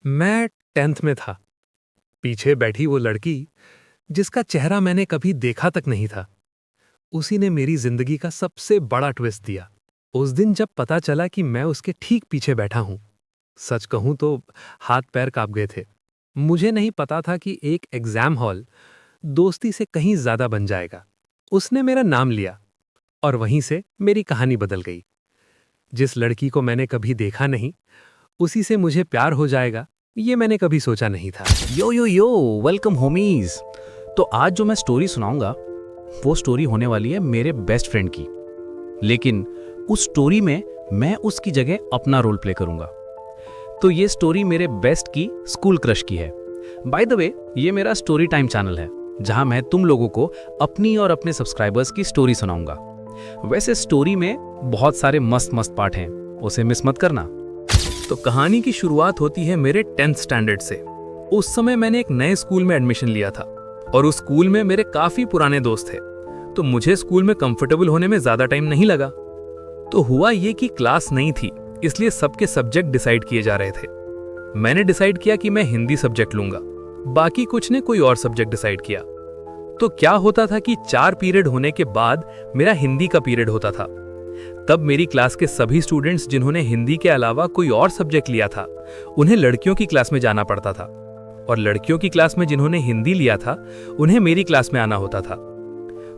मैं 10th में था। पीछे बैठी वो लड़की जिसका चेहरा मैंने कभी देखा तक नहीं था, उसी ने मेरी जिंदगी का सबसे बड़ा ट्विस्ट दिया। उस दिन जब पता चला कि मैं उसके ठीक पीछे बैठा हूं, सच कहूं तो हाथ पैर कांप गए थे। मुझे नहीं पता था कि एक एग्जाम हॉल दोस्ती से कहीं ज्यादा बन जाएगा। उसने मेरा नाम लिया और वहीं से मेरी कहानी बदल गई। जिस लड़की को मैंने कभी देखा नहीं, उसी से मुझे प्यार हो जाएगा, ये मैंने कभी सोचा नहीं था। यो यो यो, वेलकम होमीज। तो आज जो मैं स्टोरी सुनाऊंगा वो स्टोरी होने वाली है मेरे बेस्ट फ्रेंड की, लेकिन उस स्टोरी में मैं उसकी जगह अपना रोल प्ले करूंगा। तो ये स्टोरी मेरे बेस्ट की स्कूल क्रश की है। बाय द वे, ये मेरा स्टोरी टाइम चैनल है जहां मैं तुम लोगों को अपनी और अपने सब्सक्राइबर्स की स्टोरी सुनाऊंगा। वैसे स्टोरी में बहुत सारे मस्त मस्त पार्ट हैं, उसे मिस मत करना। तो कहानी की शुरुआत होती है मेरे 10th स्टैंडर्ड से। उस समय मैंने एक नए स्कूल में एडमिशन लिया था और उस स्कूल में मेरे काफी पुराने दोस्त थे, तो मुझे स्कूल में कंफर्टेबल होने में ज्यादा टाइम नहीं लगा। तो हुआ ये कि क्लास नहीं थी, इसलिए सबके सब्जेक्ट डिसाइड किए जा रहे थे। मैंने डिसाइड किया कि मैं हिंदी सब्जेक्ट लूंगा, बाकी कुछ ने कोई और सब्जेक्ट डिसाइड किया। तो क्या होता था कि 4 पीरियड होने के बाद मेरा हिंदी का पीरियड होता था। तब मेरी क्लास के सभी स्टूडेंट्स जिन्होंने हिंदी के अलावा कोई और सब्जेक्ट लिया था, उन्हें लड़कियों की क्लास में जाना पड़ता था, और लड़कियों की क्लास में जिन्होंने हिंदी लिया था, उन्हें मेरी क्लास में आना होता था।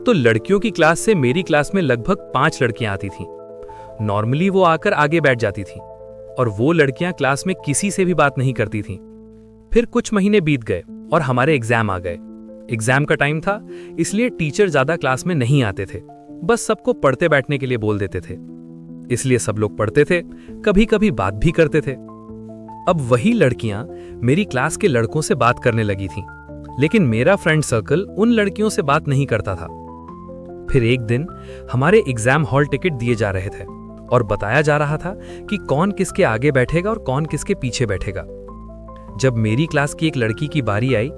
तो लड़कियों की क्लास से मेरी क्लास में लगभग 5 लड़कियां आती थीं। नॉर्मली वो आकर आगे बैठ जाती थीं, और वो लड़कियां क्लास में किसी से भी बात नहीं करती थीं। फिर कुछ महीने बीत गए और हमारे एग्जाम आ गए। एग्जाम का टाइम था, इसलिए टीचर ज्यादा क्लास में नहीं आते थे, बस सबको पढ़ते बैठने के लिए बोल देते थे। इसलिए सब लोग पढ़ते थे, कभी कभी बात भी करते थे। अब वही लड़कियां मेरी क्लास के लड़कों से बात करने लगी थीं, लेकिन मेरा फ्रेंड सर्कल उन लड़कियों से बात नहीं करता था। फिर एक दिन हमारे एग्जाम हॉल टिकट दिए जा रहे थे और बताया जा रहा था कि कौन किसके आगे बैठेगा और कौन किसके पीछे बैठेगा। जब मेरी क्लास की एक लड़की की बारी आई,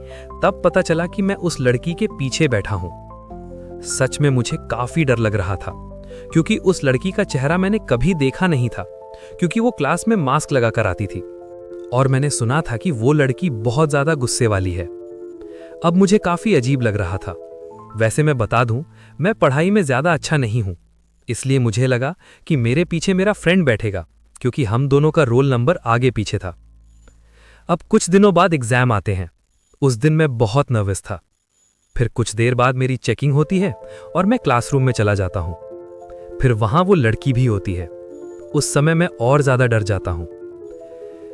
तब पता चला कि मैं उस लड़की के पीछे बैठा हूं। सच में मुझे काफी डर लग रहा था, क्योंकि उस लड़की का चेहरा मैंने कभी देखा नहीं था, क्योंकि वो क्लास में मास्क लगाकर आती थी, और मैंने सुना था कि वो लड़की बहुत ज्यादा गुस्से वाली है। अब मुझे काफी अजीब लग रहा था। वैसे मैं बता दूं, मैं पढ़ाई में ज्यादा अच्छा नहीं हूं, इसलिए मुझे लगा कि मेरे पीछे मेरा फ्रेंड बैठेगा, क्योंकि हम दोनों का रोल नंबर आगे पीछे था। अब कुछ दिनों बाद एग्जाम आते हैं। उस दिन मैं बहुत नर्वस था। फिर कुछ देर बाद मेरी चेकिंग होती है और मैं क्लासरूम में चला जाता हूं। फिर वहां वो लड़की भी होती है। उस समय मैं और ज्यादा डर जाता हूं।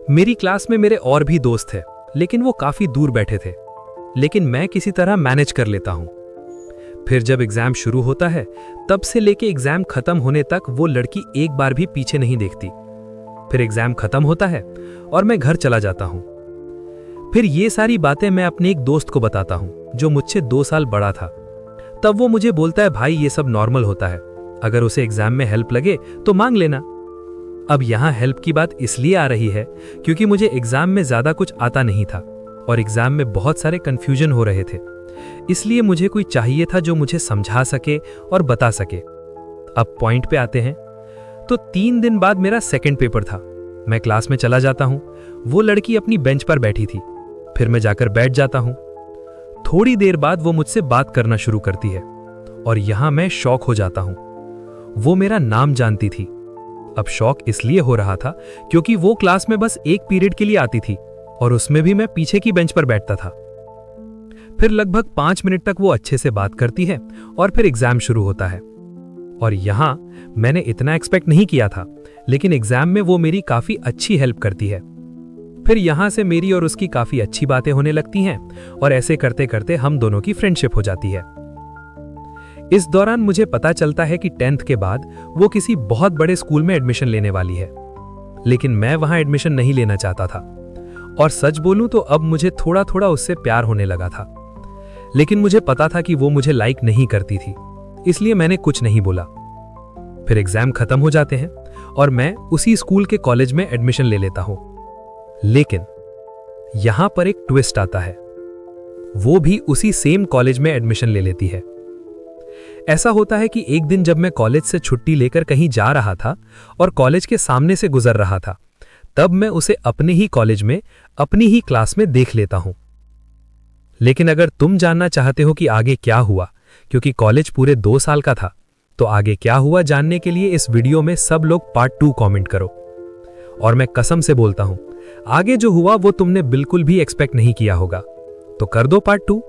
मेरी क्लास में मेरे और भी दोस्त थे, लेकिन वो काफी दूर बैठे थे, लेकिन मैं किसी तरह मैनेज कर लेता हूं। फिर जब एग्जाम शुरू होता है, तब से लेके एग्जाम खत्म होने तक वो लड़की एक बार भी पीछे नहीं देखती। फिर एग्जाम खत्म होता है और मैं घर चला जाता हूं। फिर ये सारी बातें मैं अपने एक दोस्त को बताता हूं, जो मुझसे 2 साल बड़ा था। तब वो मुझे बोलता है, भाई ये सब नॉर्मल होता है, अगर उसे एग्जाम में हेल्प लगे तो मांग लेना। अब यहाँ हेल्प की बात इसलिए आ रही है क्योंकि मुझे एग्जाम में ज्यादा कुछ आता नहीं था और एग्जाम में बहुत सारे कंफ्यूजन हो रहे थे, इसलिए मुझे कोई चाहिए था जो मुझे समझा सके और बता सके। अब पॉइंट पे आते हैं। तो 3 दिन बाद मेरा सेकंड पेपर था। मैं क्लास में चला जाता हूं। वो लड़की अपनी बेंच पर बैठी थी। फिर मैं जाकर बैठ जाता हूं। थोड़ी देर बाद वो मुझसे बात करना शुरू करती है और यहां मैं शॉक हो जाता हूं। वो मेरा नाम जानती थी। अब शॉक इसलिए हो रहा था क्योंकि वो क्लास में बस एक पीरियड के लिए आती थी और उसमें भी मैं पीछे की बेंच पर बैठता था। फिर लगभग 5 मिनट तक वो अच्छे से बात करती है और फिर एग्जाम शुरू होता है। और यहां मैंने इतना एक्सपेक्ट नहीं किया था, लेकिन एग्जाम में वो मेरी काफी अच्छी हेल्प करती है। फिर यहां से मेरी और उसकी काफी अच्छी बातें होने लगती हैं और ऐसे करते करते हम दोनों की फ्रेंडशिप हो जाती है। इस दौरान मुझे पता चलता है कि 10th के बाद वो किसी बहुत बड़े स्कूल में एडमिशन लेने वाली है, लेकिन मैं वहां एडमिशन नहीं लेना चाहता था। और सच बोलूं तो अब मुझे थोड़ा थोड़ा उससे प्यार होने लगा था, लेकिन मुझे पता था कि वो मुझे लाइक नहीं करती थी, इसलिए मैंने कुछ नहीं बोला। फिर एग्जाम खत्म हो जाते हैं और मैं उसी स्कूल के कॉलेज में एडमिशन ले लेता हूं। लेकिन यहां पर एक ट्विस्ट आता है। वो भी उसी सेम कॉलेज में एडमिशन ले लेती है। ऐसा होता है कि एक दिन जब मैं कॉलेज से छुट्टी लेकर कहीं जा रहा था और कॉलेज के सामने से गुजर रहा था, तब मैं उसे अपने ही कॉलेज में अपनी ही क्लास में देख लेता हूं। लेकिन अगर तुम जानना चाहते हो कि आगे क्या हुआ, क्योंकि कॉलेज पूरे 2 साल का था, तो आगे क्या हुआ जानने के लिए इस वीडियो में सब लोग पार्ट 2 कमेंट करो। और मैं कसम से बोलता हूं, आगे जो हुआ वो तुमने बिल्कुल भी एक्सपेक्ट नहीं किया होगा। तो कर दो पार्ट 2।